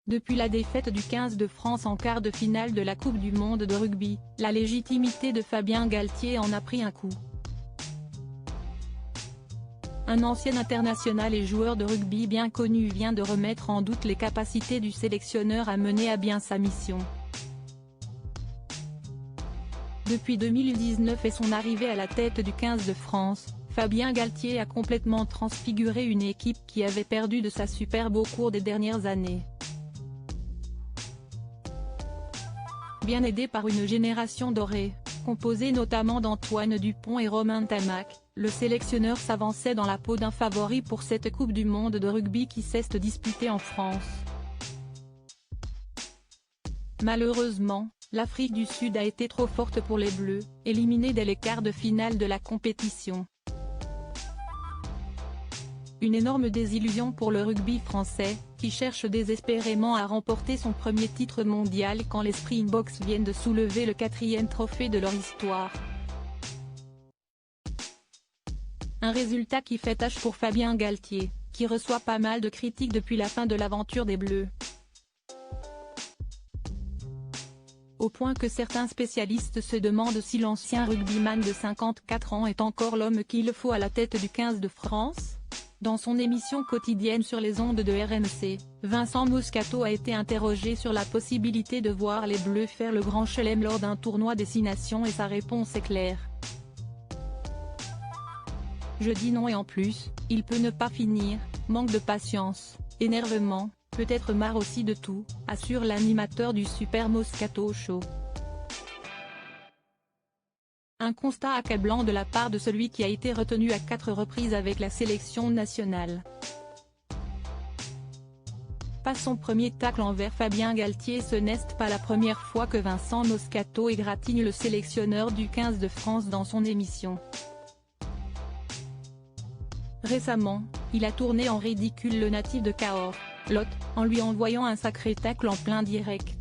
Depuis la défaite du 15 de France en quart de finale de la Coupe du monde de rugby, la légitimité de Fabien Galthié en a pris un coup. Un ancien international et joueur de rugby bien connu vient de remettre en doute les capacités du sélectionneur à mener à bien sa mission. Depuis 2019 et son arrivée à la tête du 15 de France, Fabien Galthié a complètement transfiguré une équipe qui avait perdu de sa superbe au cours des dernières années. Bien aidé par une génération dorée, composée notamment d'Antoine Dupont et Romain Tamac, le sélectionneur s'avançait dans la peau d'un favori pour cette Coupe du monde de rugby qui s'est disputée en France. Malheureusement, l'Afrique du Sud a été trop forte pour les Bleus, éliminés dès les quarts de finale de la compétition. Une énorme désillusion pour le rugby français, qui cherche désespérément à remporter son premier titre mondial quand les Springboks viennent de soulever le 4e trophée de leur histoire. Un résultat qui fait tâche pour Fabien Galthié, qui reçoit pas mal de critiques depuis la fin de l'aventure des Bleus. Au point que certains spécialistes se demandent si l'ancien rugbyman de 54 ans est encore l'homme qu'il faut à la tête du 15 de France. Dans son émission quotidienne sur les ondes de RMC, Vincent Moscato a été interrogé sur la possibilité de voir les Bleus faire le grand chelem lors d'un tournoi destination et sa réponse est claire. Je dis non et en plus, il peut ne pas finir, manque de patience, énervement, peut-être marre aussi de tout, assure l'animateur du Super Moscato Show. Un constat accablant de la part de celui qui a été retenu à 4 reprises avec la sélection nationale. Pas son premier tacle envers Fabien Galthié. Ce n'est pas la première fois que Vincent Moscato égratigne le sélectionneur du 15 de France dans son émission. Récemment, il a tourné en ridicule le natif de Cahors, Lot, en lui envoyant un sacré tacle en plein direct.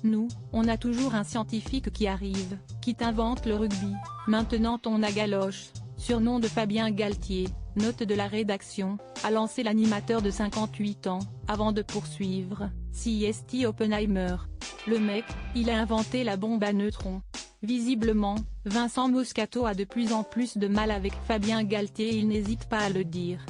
Nous, on a toujours un scientifique qui arrive, qui t'invente le rugby, maintenant on a Galoche, surnom de Fabien Galthié, note de la rédaction, a lancé l'animateur de 58 ans, avant de poursuivre, CST Oppenheimer. Le mec, il a inventé la bombe à neutrons. Visiblement, Vincent Moscato a de plus en plus de mal avec Fabien Galthié et il n'hésite pas à le dire.